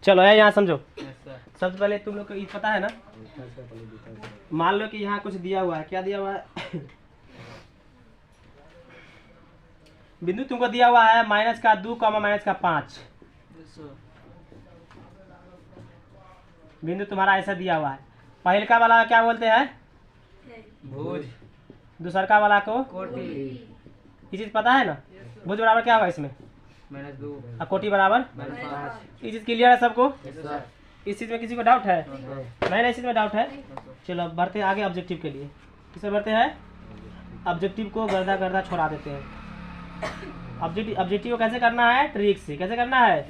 चलो है यहाँ समझो। सबसे पहले तुम लोग को ये पता है ना, मान लो कि यहाँ कुछ दिया हुआ है। क्या दिया हुआ है? बिंदु तुमको दिया हुआ है -2, -5। बिंदु तुम्हारा ऐसा दिया हुआ है। पहल का वाला क्या बोलते हैं? भुज। दूसरका वाला को कोटि। ये चीज पता है ना? भुज बराबर क्या होगा इसमें? -2 और कोटि बराबर -5। ये चीज क्लियर है सबको? इस चीज में किसी को डाउट है? नहीं, इस चीज में डाउट है। चलो अब बढ़ते हैं आगे ऑब्जेक्टिव के लिए। किसमें बढ़ते हैं? ऑब्जेक्टिव को गर्दा गर्दा छोड़ा देते हैं। ऑब्जेक्टिव को कैसे करना है? ट्रिक से। कैसे करना है?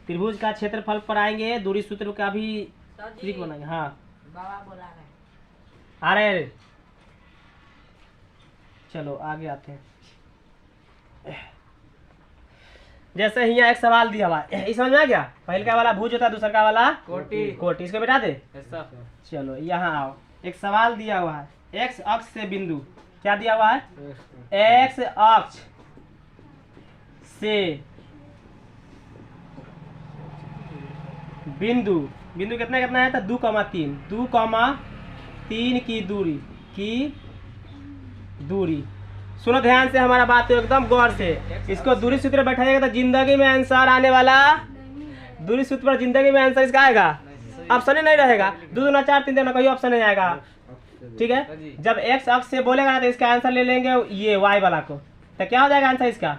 त्रिभुज का क्षेत्रफल पर आएंगे, दूरी सूत्र का भी ट्रिक बनाएंगे। हाँ आ रहे। चलो आगे आते हैं। जैसे ही यहाँ एक सवाल दिया हुआ है, इस समझ में आ गया? पहले का वाला भुज होता है, दूसरा का वाला कोटि। इसको बिठा दे। चलो यहाँ आओ, एक सवाल दिया हुआ है। एक्स अक्ष से बिंदु, क्या दिया हुआ है? एक्स अक्ष से बिंदु कितना है? तो 2,3 की दूरी। सुनो ध्यान से हमारा बात तो एकदम गौर से। इसको दूरी सूत्र बैठाएगा तो जिंदगी में आंसर आने वाला। दूरी सूत्र पर जिंदगी में आंसर इसका आएगा? ऑप्शन ही नहीं रहेगा। 2 दूना 4 3 देना, कोई ऑप्शन नहीं आएगा। ठीक है, जब एक्स अक्ष से बोलेगा तो इसका आंसर ले लेंगे ये वाई वाला को, तो क्या हो जाएगा आंसर इसका?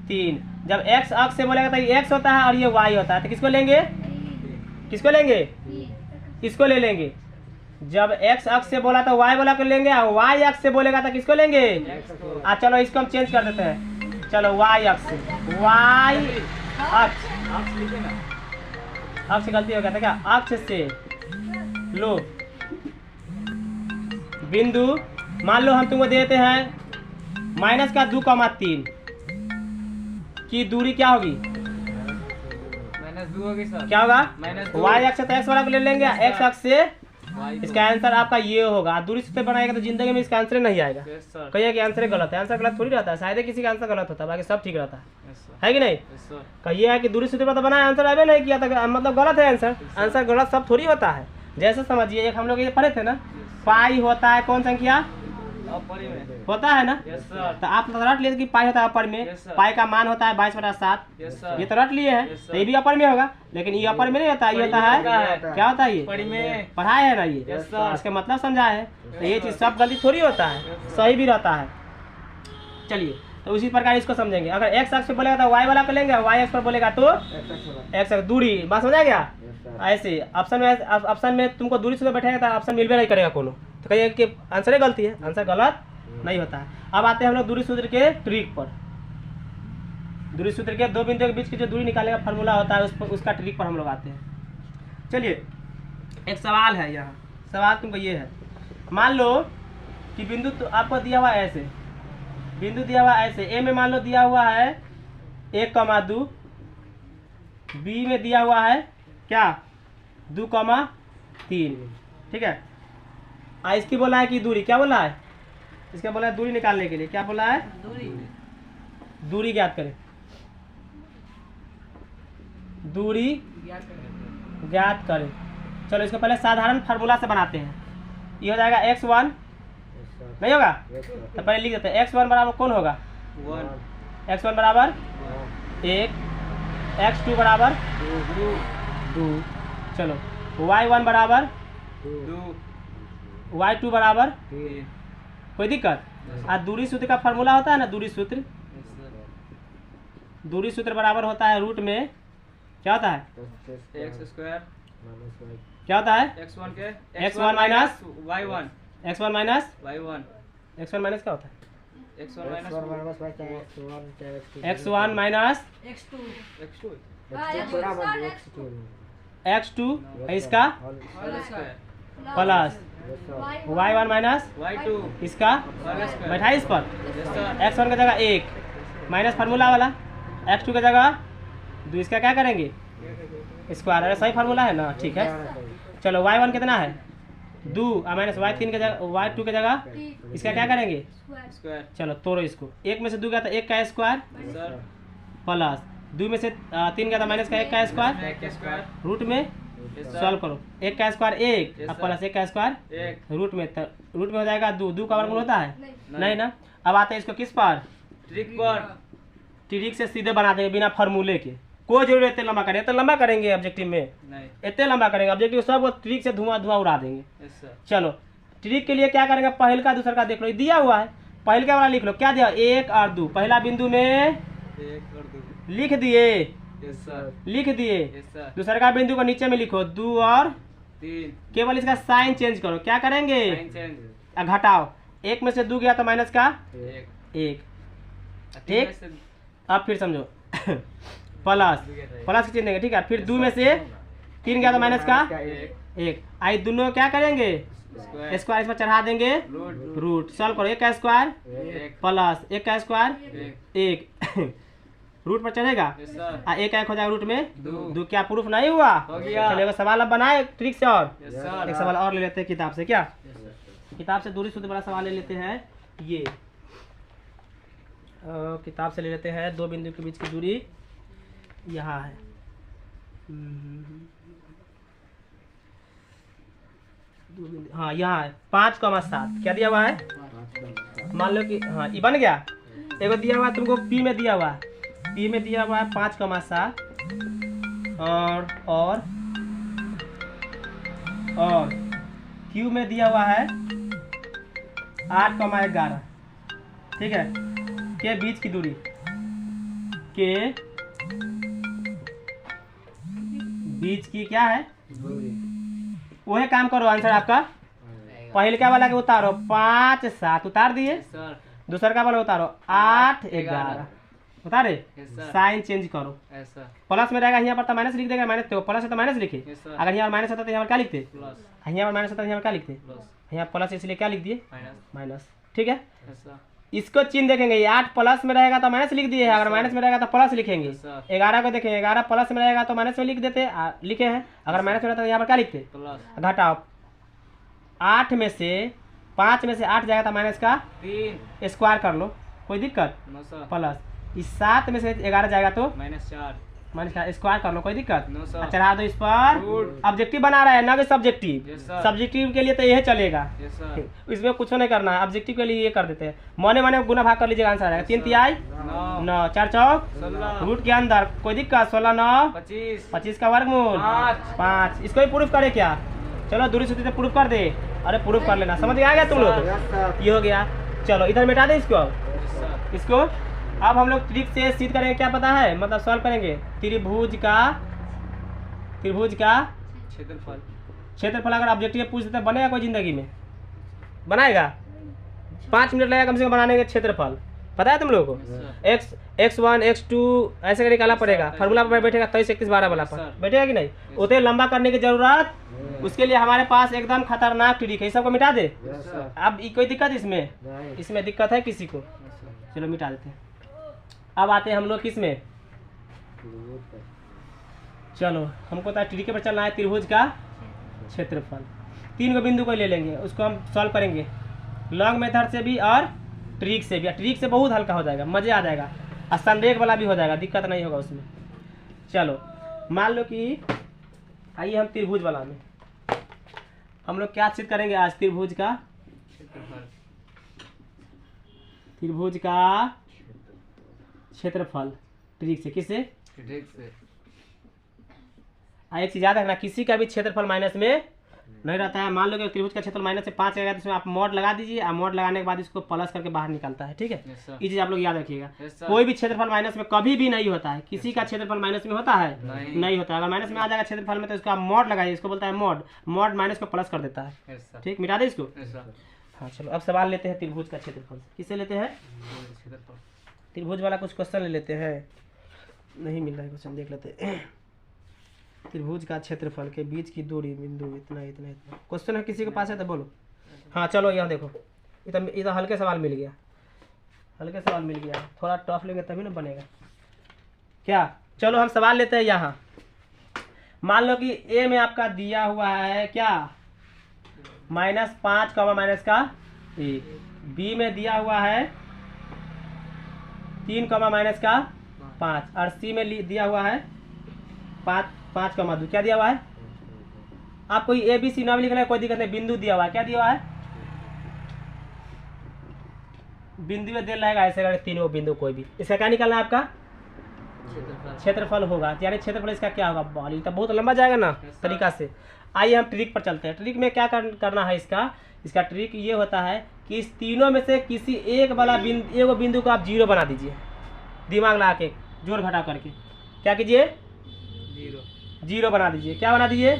3। जब एक्स अक्ष से बोलेगा तो ये एक्स होता है और ये वाई होता है, तो किसको लेंगे? इसको ले लेंगे। जब एक्स अक्ष से बोला तो वाई वाला को लेंगे, और वाई अक्ष से बोलेगा तो किसको लेंगे? चलो इसको हम चेंज कर देते हैं। चलो वाई अक्ष अक्ष गलती हो गया था क्या? अक्ष से लो बिंदु, मान लो हम तुमको देते हैं -2,3 की दूरी क्या होगी? -2 होगी सर। क्या होगा? वाई अक्ष तो एक्स वाला को ले लेंगे, एक्स अक्ष से इसका आंसर आपका ये होगा। दूरी से बनाएगा तो जिंदगी में इसका आंसर नहीं आएगा। कहिए कि आंसर गलत है। आंसर गलत थोड़ी रहता है, शायद किसी का आंसर गलत होता है, बाकी सब ठीक रहता है कि नहीं? कहिए है कि दूरी सूत्र पर तो बनाया, आंसर आवे नहीं किया था, मतलब गलत है आंसर। आंसर गलत सब थोड़ी होता है। जैसे समझिए, एक हम लोग ये पढ़े थे ना, पाई होता है कौन संख्या? होता है ना? तो आप तो रट लिए कि पाई होता है अपर में। पाई का मान होता है 22/7। ये तो रट लिए हैं, तो ये भी अपर में होगा। लेकिन ये अपर में नहीं होता, ये होता है क्या होता है? ये पढ़ाए है ना, ये इसका मतलब समझा है। तो ये चीज सब गलती थोड़ी होता है, सही भी रहता है। चलिए, तो उसी प्रकार इसको समझेंगे। अगर एक्स अक्ष पे बोलेगा तो वाई वाला को लेंगे, वाई अक्ष पर बोलेगा तो एक्स अक्ष। दूरी बात समझ आ गया? ऐसे ऑप्शन में तुमको दूरी से बैठेगा तो ऑप्शन मिलबे नहीं करेगा कोनो, तो कहिए कि आंसर ही गलती है। आंसर गलत नहीं होता है। अब आते हैं हम लोग दूरी सूत्र के ट्रिक पर। दूरी सूत्र के दो बिंदुओं के बीच की जो दूरी निकालने का फॉर्मूला होता है उसका ट्रिक पर हम लोग आते हैं। चलिए, एक सवाल है यहाँ। सवाल तुमको ये है, मान लो कि बिंदु तो आपको दिया हुआ है ऐसे, बिंदु दिया हुआ ऐसे। ए में मान लो दिया हुआ है 1,2, बी में दिया हुआ है क्या? 2,3। ठीक है, इसकी बोला है कि दूरी, क्या बोला है? इसका बोला है दूरी निकालने के लिए। क्या बोला है? दूरी ज्ञात करें। दूरी ज्ञात करें। चलो इसको पहले साधारण फार्मूला से बनाते हैं। ये हो जाएगा x1 नहीं होगा, तो पहले लिख देते हैं। x1 बराबर कौन होगा? 1। x1 बराबर 1, x2 बराबर 2। चलो y1 बराबर 2, y2 बराबर 3। कोई दिक्कत? दूरी सूत्र का फार्मूला होता है ना, दूरी सूत्र बराबर होता है रूट में क्या होता है? x² क्या होता है? x1 minus y1। x1 minus y1। x1 minus क्या होता है? x1 माइनस x2 इसका प्लस y1 माइनस y2 इसका बैठा इस पर। x1 की जगह 1 माइनस फार्मूला वाला, x2 की जगह 2, इसका क्या करेंगे? स्क्वायर। अरे सही फार्मूला है ना? ठीक है, चलो y1 कितना है? 2 और माइनस y3 की जगह y2 की जगह इसका क्या करेंगे? स्क्वायर। चलो तोड़ो इसको, 1 में से 2 गया तो 1 का स्क्वायर प्लस 2 में से 3 गया तो माइनस का 1 का स्क्वायर रूट में सॉल्व करो। 1 का स्क्वायर 1 अब प्लस 1 का स्क्वायर रूट में हो जाएगा 2 का वर्गमूल होता है नहीं ना। अब आते हैं इसको किस पर, ट्रिक से सीधे बना देंगे बिना फार्मूले के। कोई जरूरत इतने लंबा करें, इतना लंबा करेंगे ऑब्जेक्टिव में, इतने लंबा करेंगे ऑब्जेक्टिव सब ट्रिक से धुआं उड़ा देंगे। चलो ट्रिक के लिए क्या करेंगे, पहल का दूसरा का देख लो, दिया हुआ है पहल का वाला लिख लो। क्या दिया 1 और 2, पहला बिंदु में 1 और 2 लिख दिए, लिख दिए। दूसरा का बिंदु को नीचे में लिखो 2 और 3, केवल इसका साइन चेंज करो। क्या करेंगे, घटाओ। 1 में से 2 गया तो माइनस का 1 ठीक। अब फिर समझो प्लस की चिन्ह देंगे ठीक है। फिर 2 में से 3 गया तो माइनस का 1। आई दोनों क्या करेंगे, स्क्वायर इस पर चढ़ा देंगे रूट। सॉल्व करो। 1 का स्क्वायर प्लस 1 का स्क्वायर 1 रूट पर चढ़ेगा 1 का 1 हो जाएगा रूट में 2। क्या प्रूफ नहीं हुआ, चलेगा। सवाल अब बनाए ट्रिक से और एक सवाल और ले लेते हैं किताब से। क्या किताब से दूरी सूत्र वाला सवाल ले लेते हैं। ये किताब से ले लेते हैं। 2 बिंदु के बीच की दूरी यहाँ है। हाँ यहाँ है 5,7। क्या दिया हुआ है, मान लो कि हाँ ये बन गया। एगो दिया हुआ है तुमको पी में दिया हुआ है, पी में दिया हुआ है 5,7 और क्यू में दिया हुआ है 8,11 ठीक है। के बीच की दूरी के बीच की क्या है, वही काम करो। आंसर आपका पहले का वाला के उतारो 5, 7 उतार दिए। दूसरा का वाला उतारो 8, 11 उतारे। साइन चेंज करो। प्लस में रहेगा यहाँ पर तो माइनस लिख देगा, माइनस तो प्लस है तो माइनस लिखे। अगर यहाँ पर माइनस होता तो यहाँ पर क्या लिखते, यहाँ पर माइनस होता तो यहाँ पर क्या लिखते, यहाँ प्लस इसलिए क्या लिख दिए माइनस ठीक है। इसको चिन्ह देखेंगे 8 प्लस में रहेगा तो माइनस लिख दिए है, अगर माइनस में रहेगा तो प्लस लिखेंगे। 11 को देखेंगे 11 प्लस में रहेगा तो माइनस में लिख देते लिखे हैं, अगर माइनस में रहता तो यहाँ पर क्या लिखते घटाओ। 8 में से 5 में से 8 जाएगा तो माइनस का 3 स्क्वायर कर लो, कोई दिक्कत प्लस। इस 7 में से 11 जाएगा तो -4 माइनस का स्क्वायर कर लो, कोई दिक्कत। चढ़ा दो इस पर। ऑब्जेक्टिव बना रहा है ना कि सब्जेक्टिव, सब्जेक्टिव के लिए तो यही चलेगा, इसमें कुछ नहीं करना है। ऑब्जेक्टिव के लिए ये कर देते हैं, मने मने गुना भाग कर लीजिएगा, आंसर आएगा 3 तिहाई 9 4 चौक रूट के अंदर, कोई दिक्कत। 16 9 25 का वर्गमूल 5। इसको भी प्रूफ करे क्या, चलो दूरी सूत्र से प्रूफ कर दे। अरे प्रूफ कर लेना, समझ आ गया तुम लोग, ये हो गया। चलो इधर मिटा दे इसको। अब हम लोग ट्रिक से सिद्ध करेंगे, क्या पता है, मतलब सॉल्व करेंगे त्रिभुज का क्षेत्रफल। अगर ऑब्जेक्टिव पूछ देते बनेगा कोई जिंदगी में, बनाएगा 5 मिनट लगेगा कम से कम बनाने के क्षेत्रफल, पता है तुम लोगों को। x1 x2 ऐसे करके निकालना पड़ेगा, फार्मूला पर बैठेगा 23 31 12 वाला पर बैठेगा कि नहीं, उतने लंबा करने की जरूरत, उसके लिए हमारे पास एकदम खतरनाक ट्रिक है। सबको मिटा दे। अब कोई दिक्कत इसमें दिक्कत है किसी को, चलो मिटा देते हैं। अब आते हैं हम लोग किस में, चलो हमको तो ट्रिक पर चलना है। त्रिभुज का क्षेत्रफल 3 को बिंदु को ले लेंगे, उसको हम सॉल्व करेंगे लॉन्ग मेथड से भी और ट्रिक से भी। ट्रिक से बहुत हल्का हो जाएगा, मजे आ जाएगा, और संरेख वाला भी हो जाएगा, दिक्कत नहीं होगा उसमें। चलो मान लो कि आइए हम त्रिभुज वाला में हम लोग क्या सिद्ध करेंगे आज, त्रिभुज का क्षेत्रफल ट्रिक से। किससे, ट्रिक से। एक चीज याद रखना, किसी का भी क्षेत्रफल माइनस में नहीं रहता है। मान लो कि त्रिभुज का क्षेत्रफल माइनस से 5 आएगा तो इसमें आप मॉड लगा दीजिए, और मॉड लगाने के बाद इसको प्लस करके बाहर निकलता है, ठीक है। ये चीज आप लोग याद रखिएगा। कोई भी क्षेत्रफल माइनस में कभी भी नहीं होता है। किसी का क्षेत्रफल माइनस में होता है नहीं होता है। अगर माइनस में आ जाएगा क्षेत्रफल में तो इसको आप मॉड लगाइए, इसको बोलता है मॉड माइनस को प्लस कर देता है, ठीक। मिटा दे इसको। हाँ चलो अब सवाल लेते हैं त्रिभुज का क्षेत्रफल। किससे लेते हैं, त्रिभुज वाला कुछ क्वेश्चन ले लेते हैं, नहीं मिल रहा है क्वेश्चन, देख लेते हैं। त्रिभुज का क्षेत्रफल के बीच की दूरी बिंदु इतना इतना इतना, क्वेश्चन है किसी के पास है तो बोलो। हाँ चलो यहाँ देखो, इधर हल्के सवाल मिल गया, थोड़ा टफ लेंगे तभी ना बनेगा क्या। चलो हम सवाल लेते हैं यहाँ। मान लो कि ए में आपका दिया हुआ है क्या -5 माइनस का 1, बी में दिया हुआ है 3 माइनस का 5 और सी में दिया हुआ है 5 5 का मधु क्या दिया हुआ है। आप कोई ए बी सी नाम लिखना है कोई दिक्कत नहीं, बिंदु दिया हुआ है, क्या दिया हुआ है बिंदु में दे रहेगा ऐसे करके तीनों बिंदु कोई भी। इसका क्या निकालना है आपका क्षेत्रफल होगा, यानी क्षेत्रफल इसका क्या होगा बॉली। तो बहुत लंबा जाएगा ना तरीका से। आइए हम ट्रिक पर चलते हैं। ट्रिक में क्या करना है इसका ट्रिक ये होता है कि इस तीनों में से किसी एक वाला एगो बिंदु को आप जीरो बना दीजिए, दिमाग लगा के जोड़ घटा करके क्या कीजिए जीरो बना दीजिए। क्या बना दीजिए।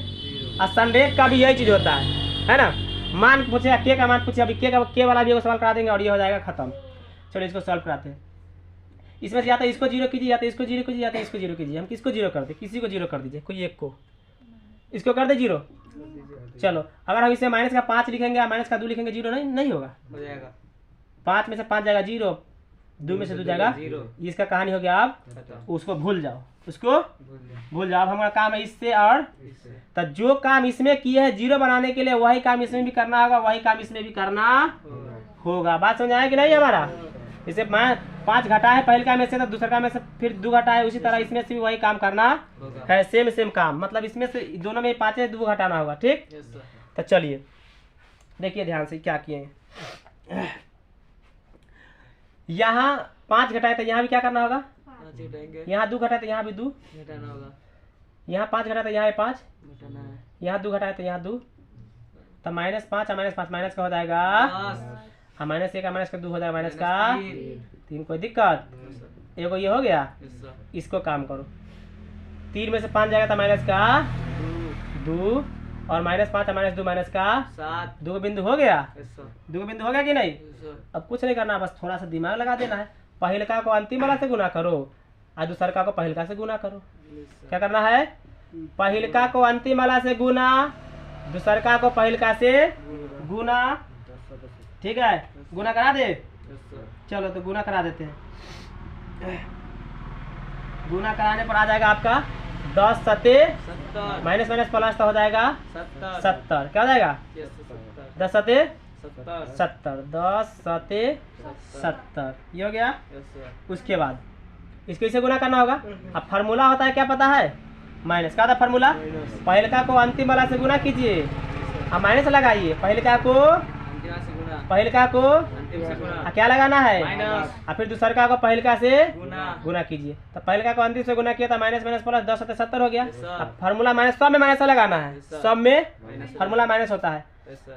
और संरेख का भी यही चीज़ होता है ना। मान पूछे के का मान पूछे, अभी के वाला भी एगो सवाल करा देंगे और ये हो जाएगा खत्म। चलो इसको सॉल्व कराते हैं। इसमें से या तो इसको जीरो कीजिए या तो इसको जीरो कीजिए या तो इसको जीरो कीजिए। हम किसको जीरो कर दे, किसी को जीरो कर दीजिए, कोई एक को इसको कर दे जीरो। चलो अगर हम इसे माइनस का 5 लिखेंगे या माइनस का 2 लिखेंगे जीरो नहीं होगा, हो जाएगा 5 में से 5 जाएगा जीरो, 2 में से 2 जाएगा जीरो। इसका कहानी हो गया। आप उसको भूल जाओ, उसको भूल जाओ। अब हमारा काम है इससे और तो जो काम इसमें किए हैं जीरो बनाने के लिए वही काम इसमें भी करना होगा, वही काम इसमें भी करना होगा। बात समझ आया कि नहीं हमारा। इसे 5 घटा है पहले का में से तो दूसरा का में से फिर 2 घटा है, उसी तरह इसमें से भी वही काम करना है, सेम काम। मतलब इसमें से दोनों में 5 है 2 घटाना होगा। ठीक तो चलिए देखिए ध्यान से क्या किए हैं। यहाँ 5 घटाए तो यहाँ भी क्या करना होगा, यहाँ 2 घटाए तो यहाँ भी 2 घटाना होगा, यहाँ 5 घटाए तो यहाँ 5, यहाँ 2 घटाए तो यहाँ 2, तो -5 और -5 माइनस का हो जाएगा हाँ -1 का माइनस का 2 हो जाएगा माइनस का 3। कोई दिक्कत, एगो ये हो गया। इसको काम करो, 3 में से 5 जाएगा तो माइनस का 2 और -5 और -2 माइनस का 7। 2 बिंदु हो गया, 2 बिंदु हो गया कि नहीं। अब कुछ नहीं करना, बस थोड़ा सा दिमाग लगा देना है। पहलका को अंतिम वाला से गुना करो और दूसरका को पहलका से गुना करो। क्या करना है, पहलका को अंतिम वाला से गुना, दूसरका को पहलका से गुना। ठीक है, गुना करा दे। चलो तो गुना करा देते हैं। गुना कराने पर आ जाएगा आपका 10 सत्ते माइनस प्लस तो हो जाएगा 70। क्या हो जाएगा 10 सत्ते 70, 10 सत्ते 70 ये हो गया। उसके बाद इसको इसे गुना करना होगा। अब फार्मूला होता है क्या पता है, माइनस का था फार्मूला। पहलका को अंतिम वाला से गुना कीजिए, अब माइनस लगाइए। पहलका को क्या लगाना है और फिर दूसरका को पहलका से गुना कीजिए। तो पहलका को अंतिम से गुना किया था माइनस प्लस 10 सत्ते 70 हो गया। अब फार्मूला माइनस, सब में माइनस लगाना है, सब में फार्मूला माइनस होता है।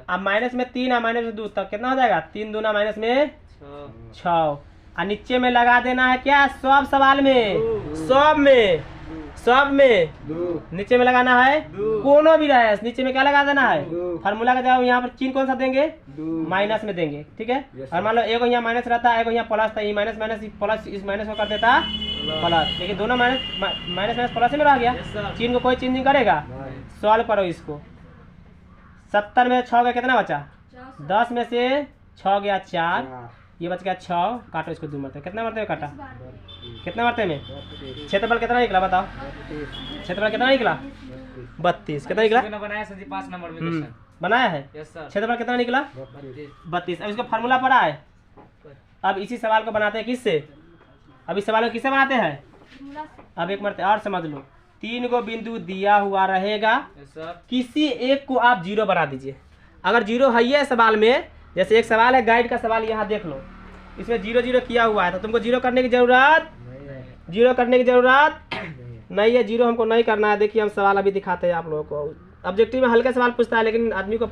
अब माइनस में 3 और माइनस में 2 तब कितना हो जाएगा, 3 दूना माइनस में 6 और नीचे में लगा देना है क्या, सब सवाल में सब में नीचे में लगाना है। कोनो भी रहे नीचे में क्या लगा देना है, फार्मूला का जवाब यहाँ पर चिन्ह कौन सा देंगे, माइनस में देंगे। ठीक है, और मान लो एगो यहाँ माइनस रहता है, एगो यहाँ प्लस था, ये माइनस प्लस इस माइनस को कर देता प्लस, लेकिन दोनों माइनस प्लस में रह गया। चिन्ह को कोई चेंज नहीं करेगा। सॉल्व करो इसको। 70 में 6 गया कितना बचा, 10 में से 6 गया 4, ये बच गया 6। काटो इसको 2 मरते, कितना मरते में काटा, कितना मरते में। क्षेत्रफल कितना निकला बताओ, क्षेत्रफल कितना निकला 32। कितना निकला बनाया सर जी 5 नंबर में क्वेश्चन बनाया है। क्षेत्रफल कितना निकला 32। अब इसको फार्मूला पढ़ा है। अब इसी सवाल को बनाते हैं किससे, अब इस सवाल को किससे बनाते हैं। अब एक मरते और समझ लो, 3 गो बिंदु दिया हुआ रहेगा, किसी एक को आप जीरो बना दीजिए। अगर जीरो है ये सवाल में, जैसे एक सवाल है गाइड का सवाल, यहाँ देख लो, इसमें 0 0 किया हुआ है, तो तुमको जीरो करने की जरूरत नहीं है। जीरो हमको नहीं करना है। देखिए हम सवाल अभी दिखाते हैं आप लोगों को। ऑब्जेक्टिव में हल्के सवाल पूछता है, लेकिन आदमी को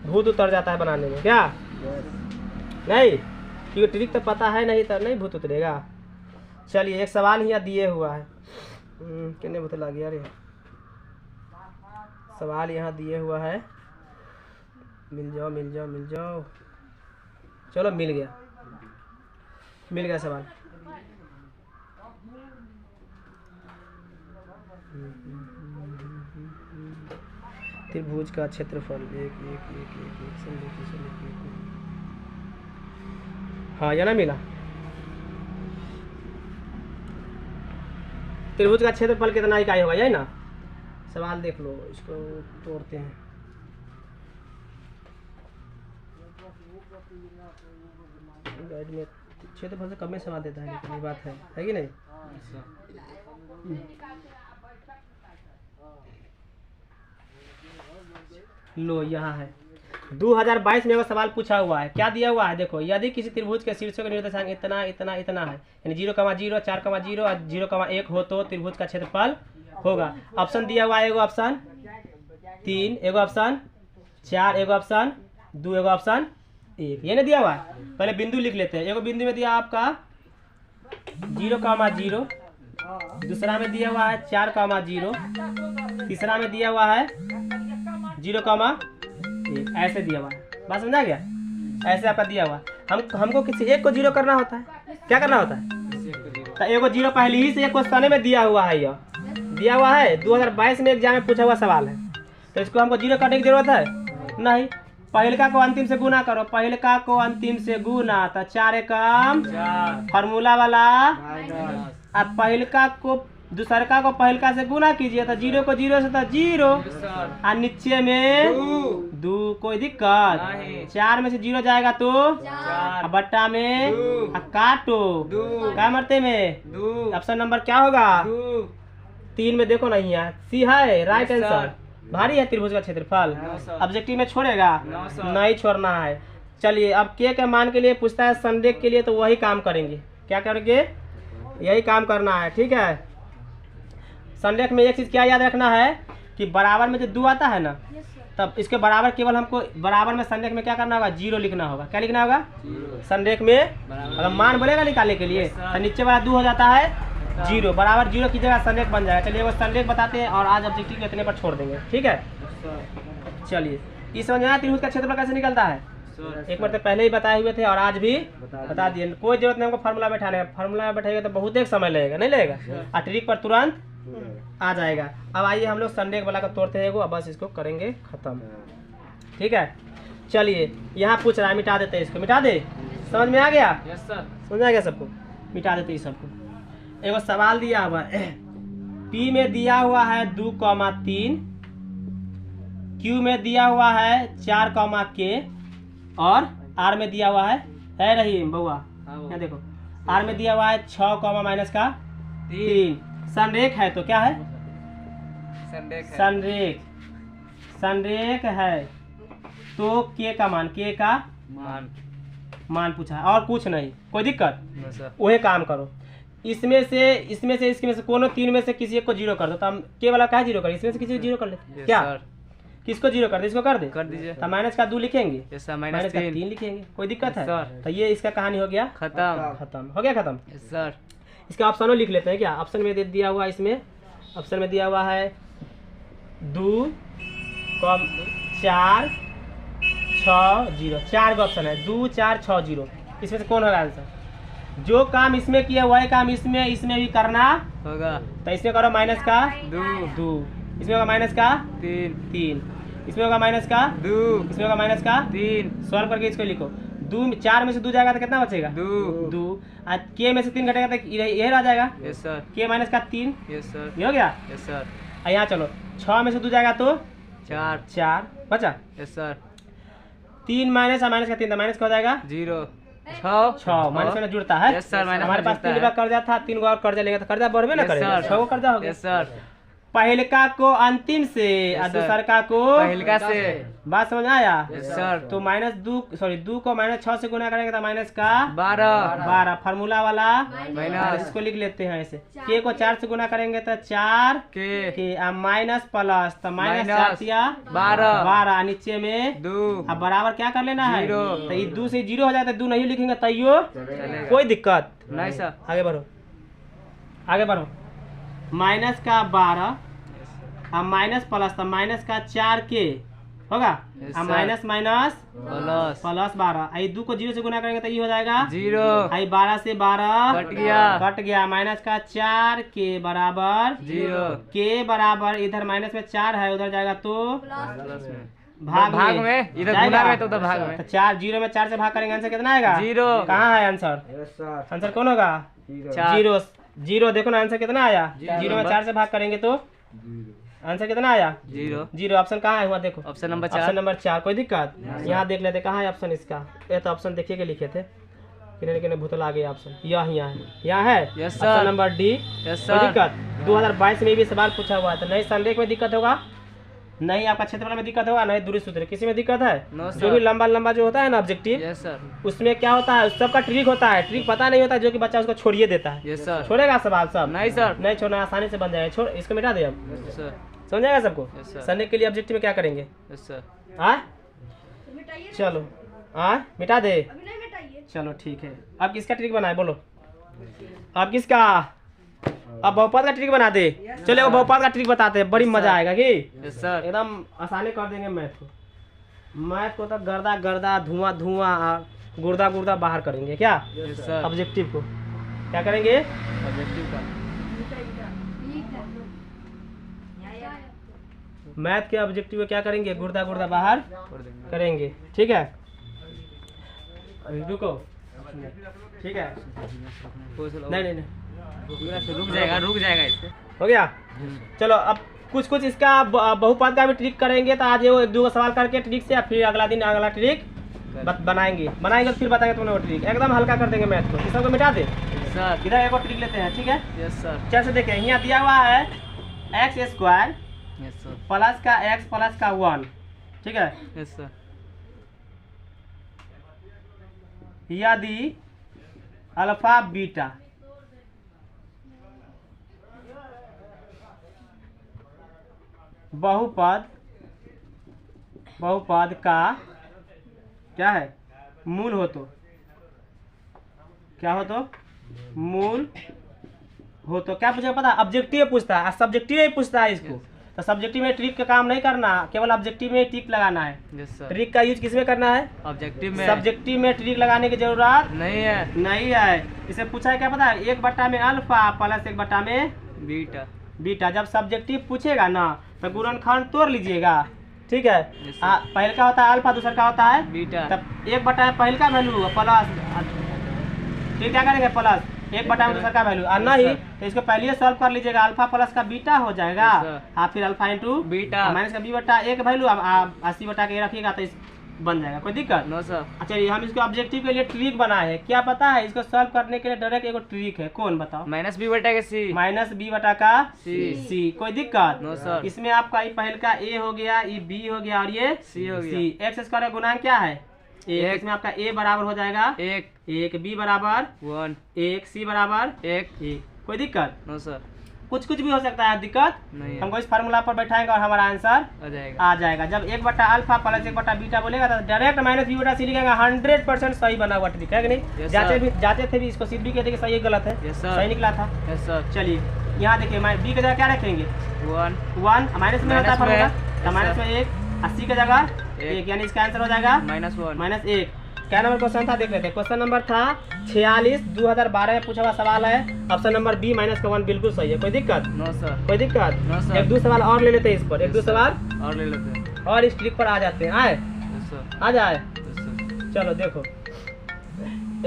भूत उतर जाता है बनाने में। क्या नहीं, क्योंकि ट्रिक तो पता है नहीं तो नहीं भूत उतरेगा। चलिए एक सवाल यहाँ दिए हुआ है, कितने भूत लग गया रे। सवाल यहाँ दिए हुआ है, मिल जाओ। चलो मिल गया सवाल। त्रिभुज का क्षेत्रफल हाँ या ना मिला। त्रिभुज का क्षेत्रफल कितना इकाई होगा, यही ना। सवाल देख लो, इसको तोड़ते हैं। गाइड में क्षेत्रफल से कम में सवाल देता है, लेकिन ये बात है कि नहीं? लो यहाँ है 2022 में वो सवाल पूछा हुआ है। क्या दिया हुआ है देखो, यदि किसी त्रिभुज के शीर्षों का निर्देशांक इतना इतना इतना है, यानी 0,0 4,0 और 0,1 हो तो त्रिभुज का क्षेत्रफल होगा। ऑप्शन दिया हुआ है, एगो ऑप्शन 3, एगो ऑप्शन 4, एगो ऑप्शन 2, एगो ऑप्शन 1, ये नहीं दिया हुआ है। पहले बिंदु लिख लेते हैं। एगो बिंदु में दिया आपका 0,0, दूसरा में दिया हुआ है 4,0, तीसरा में दिया हुआ है 0,1, ऐसे दिया हुआ है। बात समझा गया? ऐसे आपका दिया हुआ है। हमको किसी एक को 0 करना होता है। क्या करना होता है? तो एगो 0 पहले ही से एक क्वेश्चन में दिया हुआ है, यह दिया हुआ है 2022 में एग्जाम में पूछा हुआ सवाल है। तो इसको हमको 0 करने की जरूरत है नहीं। पहलका को अंतिम से गुना करो, पहलका को अंतिम से गुना, तो 4 एकम फार्मूला वाला। अब पहलका को दूसरका को पहलका से गुना कीजिए, तो 0 को 0 से तो 0, और नीचे में 2, कोई दिक्कत? 4 में से 0 जाएगा तो बट्टा में काटो, क्या मरते में? ऑप्शन नंबर क्या होगा? 3 में देखो नहीं है, सी है राइट आंसर। भारी है त्रिभुज का क्षेत्रफल। ऑब्जेक्टिव में छोड़ेगा? नहीं छोड़ना है। चलिए अब के मान के लिए पूछता है, संरेख के लिए तो वही काम करेंगे। क्या करेंगे? यही काम करना है, ठीक है। संरेख में एक चीज क्या याद रखना है कि बराबर में जो 2 आता है ना, तब इसके बराबर केवल हमको बराबर में संरेख में क्या करना होगा? 0 लिखना होगा। क्या लिखना होगा? संरेख में अगर मान बोलेगा निकालने के लिए तो नीचे वाला 2 हो जाता है 0, बराबर 0 की जगह संरेख बन जाएगा। चलिए वो संरेख बताते हैं और आज ऑब्जेक्टिव के इतने पर छोड़ देंगे, ठीक है। चलिए इस समझ में आया त्रिभुज का क्षेत्रफल कैसे निकलता है? एक बार तो पहले ही बताए हुए थे और आज भी बता दिए। कोई जरूरत नहीं हमको फार्मूला बैठाने का। फार्मूला में बैठाएगा तो बहुत एक समय लगेगा, नहीं लगेगा, और ट्रिक पर तुरंत आ जाएगा। अब आइए हम लोग संरेख वाला का तोड़ते हैं, अब बस इसको करेंगे खत्म, ठीक है। चलिए यहाँ पूछ रहा है, मिटा देते हैं इसको, मिटा दे। समझ में आ गया? समझ आ गया सबको? मिटा देते हैं सबको। एगो सवाल दिया हुआ है, P में दिया हुआ है 2,3, Q में दिया हुआ है 4,K और R में दिया हुआ है रहीम बउआ, यहाँ देखो R में दिया हुआ है 6,-3। संरेख है तो क्या है? संरेख है तो K का मान पूछा है और कुछ नहीं, कोई दिक्कत? वही काम करो। इसमें से कोनो 3 में से किसी एक को 0 कर दो, तो हम K वाला क्या 0 करें? इसमें से किसी को 0 कर लेते क्या? किसको 0 कर दे? इसको कर दे, कर दीजिए। तो माइनस का 2 लिखेंगे, माइनस का 3 लिखेंगे, कोई दिक्कत है? तो ये इसका कहानी हो गया खत्म हो गया खत्म। सर इसका ऑप्शनों लिख लेते हैं क्या? ऑप्शन में दे दिया हुआ है, इसमें ऑप्शन में दिया हुआ है 2, 4, 6, 0, 4 का ऑप्शन है 2, 4, 6, 0। इसमें से कौन होगा आंसर? जो काम इसमें किया वही काम इसमें भी करना होगा। तो इसमें करो माइनस का 2, इसमें होगा माइनस का 3, इसमें होगा माइनस का 2, इसमें होगा माइनस का 3। सॉल्व करके इसको लिखो। 4 में से 2 जाएगा तो कितना बचेगा? 2। और K में से 3 घटेगा तो यही रह जाएगा। Yes sir. K माइनस का 3। Yes sir. ये हो गया? Yes sir. यहाँ चलो 6 में से 2 जाएगा तो 4 बचा। Yes sir. 3 माइनस का 3 माइनस का हो जाएगा 0। 6 माइनस में जुड़ता है। Yes sir. हमारे पास 3 बार कर्जा था, 3 बार कर्जा लेंगे तो कर्जा बढ़वे ना करेगा, 6 को कर्जा हो गया। Yes sir. पहलका को अंतिम से और दूसरका को पहलका से। बात समझ आया? सर। तो -2 को -6 से गुना करेंगे तो माइनस का 12 फार्मूला वाला माइनस। इसको लिख लेते हैं ऐसे, K को 4 से गुना करेंगे तो 4 K माइनस प्लस तो -12 नीचे में 2। अब बराबर क्या कर लेना है? तो ये 2 से 0 हो जाता है, 2 नहीं लिखेंगे तैयो कोई दिक्कत नहीं सर। आगे बढ़ो। माइनस का 12 अब माइनस प्लस तो माइनस का 4K होगा, अब माइनस प्लस 12। आई 2 को 0 से गुना करेंगे तो ये हो जाएगा 0। आई 12 से 12 कट गया। माइनस का 4K बराबर 0। K बराबर इधर माइनस में 4 है, उधर जाएगा तो भाग में इधर गुना में तो भाग में। तो 4 0 में 4 से भाग करेंगे, आंसर कितना आएगा? 0। कहाँ है आंसर? आंसर कौन होगा? 0। देखो ना आंसर कितना आया? 0 में 4 से भाग करेंगे तो आंसर कितना आया? 0। ऑप्शन कहाँ है? हुआ देखो, ऑप्शन नंबर 4। कोई दिक्कत? यहाँ देख लेते कहाँ है ऑप्शन इसका। ये तो ऑप्शन देखिए के लिखे थे, किन्ने किन्ने भूतल आ गए ऑप्शन यहाँ है yes option sir. Number D. Yes कोई सर। दिक्कत 2022 में भी सवाल पूछा हुआ है तो नहीं संरेख में दिक्कत होगा, नहीं आपका क्षेत्रफल में दिक्कत होगा, नहीं दूरी सूत्र किसी में दिक्कत है। नो जो भी सर। लंबा लंबा जो होता है ना ऑब्जेक्टिव यस सर। उसमें क्या होता है, उस सबका ट्रिक होता है, ट्रिक पता नहीं होता जो कि बच्चा उसको छोड़िए देता है। Yes sir. छोड़ेगा सवाल सब? नहीं सर। नहीं छोड़ना, आसानी से बन जाएगा। छोड़ इसको मिटा दे हम, यस सर। समझ जाएगा सबको। Yes sir. संरेख के लिए ऑब्जेक्टिव में क्या करेंगे? Yes sir. चलो मिटा दे, चलो ठीक है। अब किसका ट्रिक बनाए बोलो, अब किसका? अब बहुपद का ट्रिक बना दे। चलो वो बहुपद का ट्रिक बताते हैं, बड़ी मजा आएगा कि यस सर। एकदम आसानी कर देंगे मैथ को। मैथ को तो गर्दा गर्दा धुआं धुआं गुर्दा गुर्दा बाहर करेंगे। क्या यस सर। ऑब्जेक्टिव को क्या करेंगे? ऑब्जेक्टिव का मैथ के ऑब्जेक्टिव को क्या करेंगे? गुर्दा गुर्दा बाहर कर देंगे। करेंगे। ठीक है, अभी रुको। ठीक है, नहीं नहीं नहीं रुक जाएगा इससे। हो गया। चलो अब कुछ कुछ इसका बहुपद का भी ट्रिक करेंगे। तो आज ये वो एक दो सवाल करके ट्रिक से, फिर अगला दिन अगला ट्रिक बनाएंगे तो फिर बताएंगे तुमने वो ट्रिक। एकदम हल्का कर देंगे मैथ को, इस सबको मिटा दे। सर। इधर एक और ट्रिक लेते हैं। ठीक है, यस सर। जैसे देखें यहाँ दिया हुआ है x² यस सर। प्लस का x प्लस का 1। ठीक है, यस सर। यदि अल्फा बीटा बहुपद का क्या है? मूल हो तो क्या हो? तो मूल हो तो क्या पूछेगा पता? ऑब्जेक्टिव पूछता है, सब्जेक्टिव ही पूछता है इसको। तो सब्जेक्टिव में ट्रिक का काम नहीं करना, केवल ऑब्जेक्टिव में ट्रिक लगाना है। Yes sir. ट्रिक का यूज किस में करना है? ऑब्जेक्टिव में। सब्जेक्टिव में ट्रिक लगाने की जरूरत नहीं है। इसे पूछा है क्या पता है? 1/में अल्फा प्लस 1/में बीटा। बीटा। जब सब्जेक्टिव पूछेगा ना तो गुणनखंड तोड़ लीजिएगा। ठीक है, Yes, पहले का होता है अल्फा, दूसरा का होता है बीटा। तब 1/में पहले का वैल्यू प्लस, फिर क्या करेंगे? प्लस 1/में दूसरा का वैल्यू। और नहीं तो इसको पहले सॉल्व कर लीजिएगा, अल्फा प्लस का बीटा हो जाएगा। Yes, sir। फिर अल्फा इंटू बीटा माइनस का b/1 वैल्यू, अब 80/के रखिएगा तो इस बन जाएगा। कोई दिक्कत? No sir. अच्छा, ये हम इसको ऑब्जेक्टिव के लिए ट्रिक बनाए हैं। क्या पता है? इसको सॉल्व करने के लिए डायरेक्ट एक ट्रिक है। कौन बताओ? माइनस बी बटा के सी। Minus b/का C. कोई दिक्कत? No sir. इसमें आपका ये पहले का a हो गया, ये b हो गया और ये सी हो गया। x स्क्वायर का गुणांक क्या है? एक। इसमें आपका a बराबर हो जाएगा एक। b बराबर 1 1, c बराबर एक। 1। कोई दिक्कत? No sir. कुछ भी हो सकता है, दिक्कत नहीं है। हमको इस फार्मूला पर बैठाएंगे और हमारा आंसर आ जाएगा। जब 1/अल्फा प्लस 1/बीटा बोलेगा तो डायरेक्ट माइनस b/c लिखेगा। 100% सही बना हुआ ट्रिक है कि नहीं? Yes, जाते थे भी इसको, सिद्ध भी कहते कि सही गलत है। Yes, sir। सही निकला था। Yes sir. चलिए यहाँ देखिए, b की जगह क्या रखेंगे? 1 1 माइनस में होता है फार्मूला, तो Yes, माइनस sir। में 1, 80 की जगह 1, यानी इसका आंसर हो जाएगा -1। -1। क्या नंबर क्वेश्चन था देख लेते हैं। क्वेश्चन नंबर था 46, 2012 में पूछा हुआ सवाल है। ऑप्शन नंबर बी -1 बिल्कुल सही है। कोई दिक्कत? No sir. कोई दिक्कत? No, sir। एक दो सवाल और ले लेते हैं इस पर, एक Yes, दो sir। सवाल और ले लेते हैं। और इस ट्रिक पर आ जाते हैं। आए यस सर। आ जाए, यस सर। चलो देखो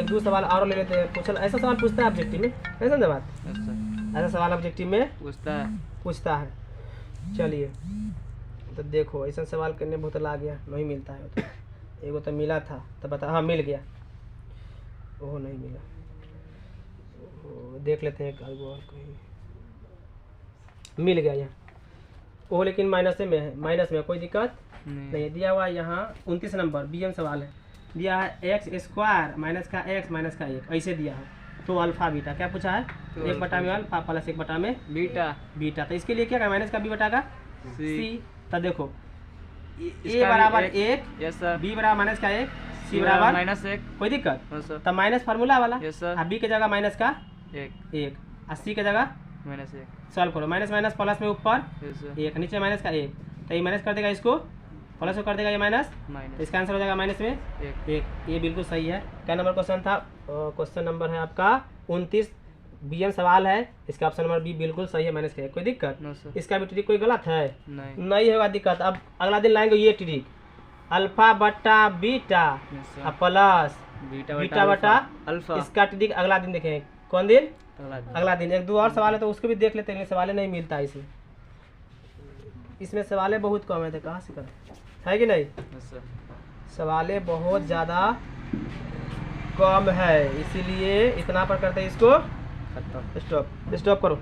एक दो सवाल और ले लेते हैं। ऐसा सवाल पूछता है ऑब्जेक्टिव में, नहीं समझे बात? Yes sir. ऐसा सवाल ऑब्जेक्टिव में पूछता है। चलिए तो देखो, ऐसा सवाल करने बहुत आ गया, नहीं मिलता है तो एगो तो मिला था तो बता। हाँ मिल गया, ओह नहीं मिला। देख लेते हैं और कहीं मिल गया यहाँ। ओह लेकिन माइनस में है, माइनस में कोई दिक्कत नहीं। दिया हुआ यहाँ 29 नंबर BM सवाल है। दिया है x² माइनस का x माइनस का 1, ऐसे दिया है। तो अल्फा बीटा क्या पूछा है? 1/में अल्फा प्लस 1/में बीटा। तो इसके लिए क्या है? माइनस का b/का c। तो देखो a बराबर 1, यस सर। b बराबर माइनस का 1, c बराबर -1। कोई दिक्कत? No sir. तो माइनस फार्मूला वाला। Yes sir. b की जगह माइनस का 1 1, 80 की जगह -1। सॉल्व करो। माइनस माइनस प्लस में ऊपर यस सर। 1, नीचे माइनस का 1, तो ये माइनस कर देगा, इसको प्लस कर देगा, ये माइनस, तो इसका आंसर हो जाएगा माइनस में 1। ये बिल्कुल सही है। क्या नंबर क्वेश्चन था? क्वेश्चन नंबर है आपका 29, BM सवाल है। इसका ऑप्शन नंबर बी बिल्कुल सही है, माइनस का 1। कोई दिक्कत? No sir. इसका भी ट्रिक कोई गलत है? नहीं होगा दिक्कत। अब अगला दिन लाएंगे ये ट्रिक, अल्फा बटा बीटा प्लस बीटा बटा अल्फा। इसका ट्रिक अगला दिन देखेंगे। कौन दिन? अगला दिन। एक दो और सवाल है तो उसको भी देख लेते हैं। सवाल नहीं मिलता है इसमें सवालें बहुत कम है, तो कहाँ से करें, है कि नहीं? Yes sir. सवालें बहुत ज़्यादा कम है, इसीलिए इतना पर करते हैं इसको स्टॉप। स्टॉप करो।